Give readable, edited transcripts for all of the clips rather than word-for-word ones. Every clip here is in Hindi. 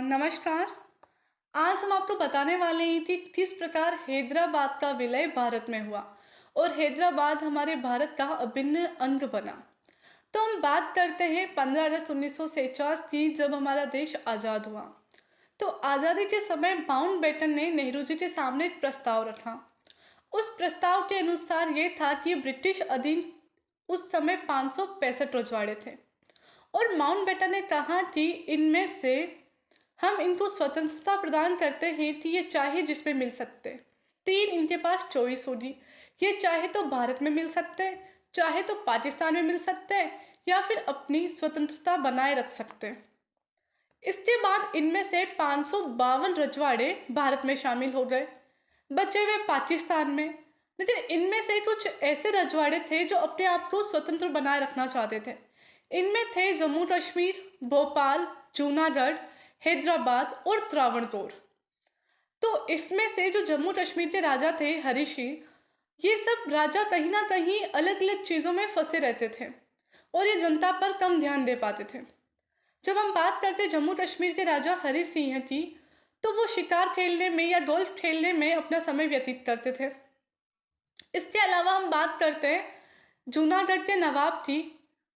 नमस्कार। आज हम आपको बताने वाले हैं कि किस प्रकार हैदराबाद का विलय भारत में हुआ और हैदराबाद हमारे भारत का अभिन्न अंग बना। तो हम बात करते हैं 15 अगस्त 1949 की, जब हमारा देश आज़ाद हुआ। तो आज़ादी के समय माउंटबेटन ने नेहरू जी के सामने एक प्रस्ताव रखा। उस प्रस्ताव के अनुसार ये था कि ब्रिटिश अधीन उस समय 565 रजवाड़े थे और माउंटबेटन ने कहा कि इनमें से हम इनको स्वतंत्रता प्रदान करते हैं कि ये चाहे जिसमें मिल सकते। तीन इनके पास चॉइस होगी, ये चाहे तो भारत में मिल सकते हैं, चाहे तो पाकिस्तान में मिल सकते हैं, या फिर अपनी स्वतंत्रता बनाए रख सकते हैं। इसके बाद इनमें से 552 रजवाड़े भारत में शामिल हो गए, बचे हुए पाकिस्तान में। लेकिन इनमें से कुछ ऐसे रजवाड़े थे जो अपने आप को स्वतंत्र बनाए रखना चाहते थे। इनमें थे जम्मू कश्मीर, भोपाल, जूनागढ़, हैदराबाद और त्रावणकोर। तो इसमें से जो जम्मू कश्मीर के राजा थे हरि सिंह, ये सब राजा कहीं ना कहीं अलग अलग चीज़ों में फंसे रहते थे और ये जनता पर कम ध्यान दे पाते थे। जब हम बात करते जम्मू कश्मीर के राजा हरि सिंह की, तो वो शिकार खेलने में या गोल्फ खेलने में अपना समय व्यतीत करते थे। इसके अलावा हम बात करते हैं जूनागढ़ के नवाब की,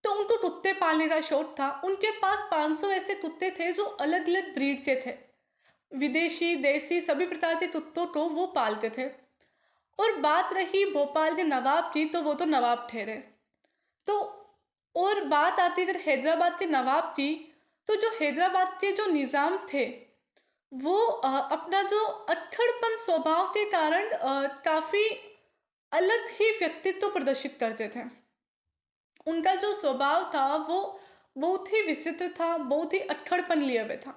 तो उनको कुत्ते पालने का शौक था। उनके पास 500 ऐसे कुत्ते थे जो अलग अलग ब्रीड के थे। विदेशी, देसी, सभी प्रकार के कुत्तों को वो पालते थे। और बात रही भोपाल के नवाब की, तो वो तो नवाब ठहरे। तो और बात आती अगर हैदराबाद के नवाब की, तो जो हैदराबाद के जो निज़ाम थे वो अपना जो अक्खड़पन स्वभाव के कारण काफ़ी अलग ही व्यक्तित्व प्रदर्शित करते थे। उनका जो स्वभाव था वो बहुत ही विचित्र था, बहुत ही अक्खड़पन लिए हुए था।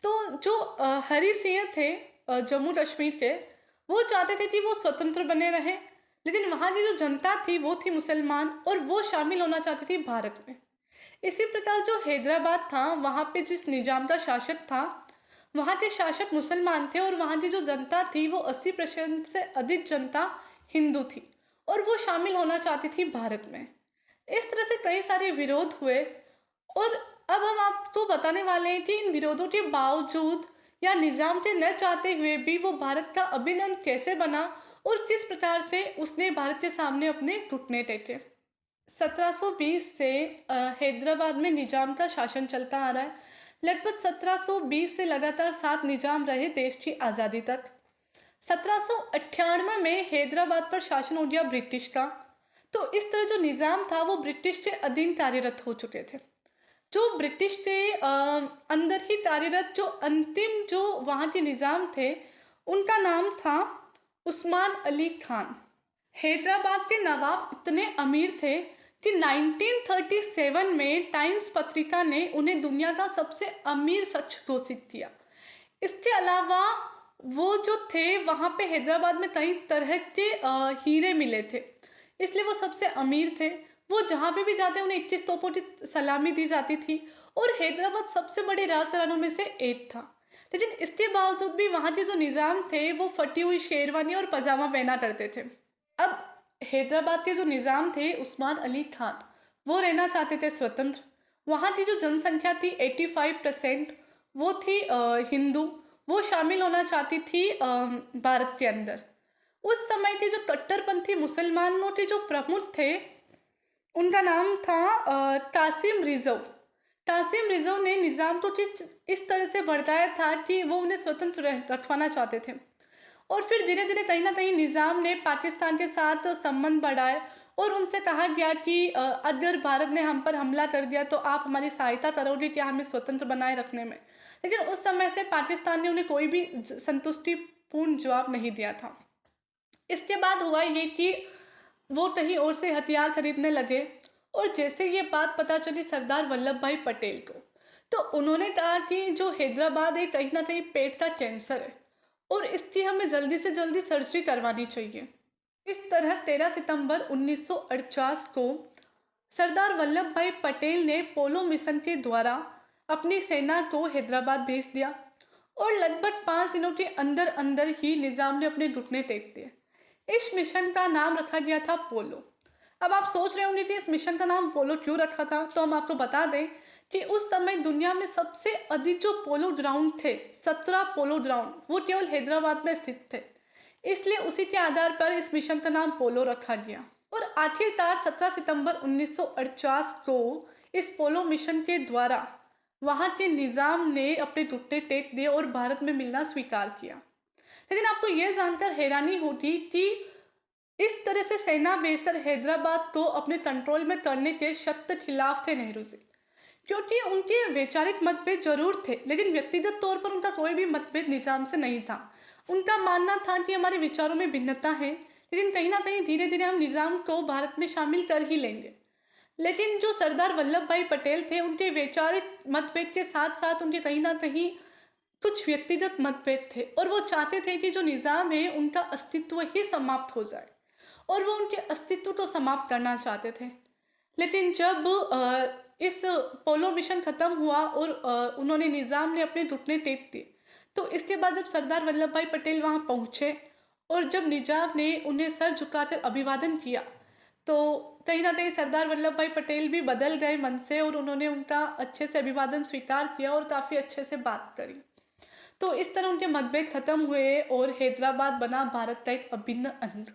तो जो हरि सिंह थे जम्मू कश्मीर के, वो चाहते थे कि वो स्वतंत्र बने रहें, लेकिन वहाँ की जो जनता थी वो थी मुसलमान और वो शामिल होना चाहती थी भारत में। इसी प्रकार जो हैदराबाद था, वहाँ पे जिस निज़ाम का शासक था, वहाँ के शासक मुसलमान थे और वहाँ की जो जनता थी वो 80% से अधिक जनता हिंदू थी और वो शामिल होना चाहती थी भारत में। इस तरह से कई सारे विरोध हुए और अब हम आपको बताने वाले हैं कि इन विरोधों के बावजूद या निज़ाम के न चाहते हुए भी वो भारत का अभिन्न अंग कैसे बना और किस प्रकार से उसने भारत के सामने अपने घुटने टेके। 1720 से हैदराबाद में निज़ाम का शासन चलता आ रहा है। लगभग 1720 से लगातार 7 निज़ाम रहे देश की आज़ादी तक। 1798 में हैदराबाद पर शासन हो गया ब्रिटिश का। तो इस तरह जो निज़ाम था वो ब्रिटिश के अधीन कार्यरत हो चुके थे। जो ब्रिटिश के अंदर ही कार्यरत जो अंतिम जो वहाँ के निज़ाम थे, उनका नाम था उस्मान अली खान। हैदराबाद के नवाब इतने अमीर थे कि 1937 में टाइम्स पत्रिका ने उन्हें दुनिया का सबसे अमीर शख्स घोषित किया। इसके अलावा वो जो थे वहाँ पे हैदराबाद में कई तरह के हीरे मिले थे, इसलिए वो सबसे अमीर थे। वो जहाँ पे भी जाते उन्हें 21 तोपों की सलामी दी जाती थी और हैदराबाद सबसे बड़े राजघरानों में से एक था। लेकिन इसके बावजूद भी वहाँ के जो निज़ाम थे वो फटी हुई शेरवानी और पजामा पहना करते थे। अब हैदराबाद के जो निज़ाम थे उस्मान अली खान, वो रहना चाहते थे स्वतंत्र। वहाँ की जो जनसंख्या थी 85% वो थी हिंदू, वो शामिल होना चाहती थी भारत के अंदर। उस समय के जो कट्टरपंथी मुसलमानों के जो प्रमुख थे, उनका नाम था कासिम रिजव। कासिम रिजव ने निज़ाम को इस तरह से भड़काया था कि वो उन्हें स्वतंत्र रखवाना चाहते थे। और फिर धीरे धीरे कहीं ना कहीं निज़ाम ने पाकिस्तान के साथ संबंध बढ़ाए और उनसे कहा गया कि अगर भारत ने हम पर हमला कर दिया तो आप हमारी सहायता करोगे क्या हमें स्वतंत्र बनाए रखने में। लेकिन उस समय से पाकिस्तान ने उन्हें कोई भी संतुष्टिपूर्ण जवाब नहीं दिया था। इसके बाद हुआ ये कि वो कहीं और से हथियार खरीदने लगे और जैसे ये बात पता चली सरदार वल्लभ भाई पटेल को, तो उन्होंने कहा कि जो हैदराबाद है कहीं ना कहीं पेट का कैंसर है और इसकी हमें जल्दी से जल्दी सर्जरी करवानी चाहिए। इस तरह 13 सितंबर 1948 को सरदार वल्लभ भाई पटेल ने पोलो मिशन के द्वारा अपनी सेना को हैदराबाद भेज दिया और लगभग 5 दिनों के अंदर अंदर ही निज़ाम ने अपने घुटने टेक दिए। इस मिशन का नाम रखा गया था पोलो। अब आप सोच रहे होंगे कि इस मिशन का नाम पोलो क्यों रखा था, तो हम आपको बता दें कि उस समय दुनिया में सबसे अधिक जो पोलो ग्राउंड थे, 17 पोलो ग्राउंड, वो केवल हैदराबाद में स्थित थे। इसलिए उसी के आधार पर इस मिशन का नाम पोलो रखा गया। और आखिरकार 17 सितंबर 1949 को इस पोलो मिशन के द्वारा वहाँ के निज़ाम ने अपने घुटने टेक दिए और भारत में मिलना स्वीकार किया। लेकिन आपको यह जानकर हैरानी होगी कि इस तरह से सेना बेस्ड हैदराबाद को अपने कंट्रोल में करने के सख्त खिलाफ थे नेहरू जी, क्योंकि उनके वैचारिक मतभेद जरूर थे, लेकिन व्यक्तिगत तौर पर उनका कोई भी मतभेद निजाम से नहीं था। उनका मानना था कि हमारे विचारों में भिन्नता है, लेकिन कहीं ना कहीं धीरे धीरे हम निजाम को भारत में शामिल कर ही लेंगे। लेकिन जो सरदार वल्लभ भाई पटेल थे, उनके वैचारिक मतभेद के साथ साथ उनके कहीं ना कहीं कुछ व्यक्तिगत मतभेद थे, और वो चाहते थे कि जो निज़ाम है उनका अस्तित्व ही समाप्त हो जाए, और वो उनके अस्तित्व को समाप्त करना चाहते थे। लेकिन जब इस पोलो मिशन ख़त्म हुआ और उन्होंने निज़ाम ने अपने घुटने टेक दिए, तो इसके बाद जब सरदार वल्लभ भाई पटेल वहाँ पहुँचे और जब निजाम ने उन्हें सर झुकाकर अभिवादन किया, तो कहीं ना कहीं सरदार वल्लभ भाई पटेल भी बदल गए मन से, और उन्होंने उनका अच्छे से अभिवादन स्वीकार किया और काफ़ी अच्छे से बात करी। तो इस तरह उनके मतभेद खत्म हुए और हैदराबाद बना भारत का एक अभिन्न अंग।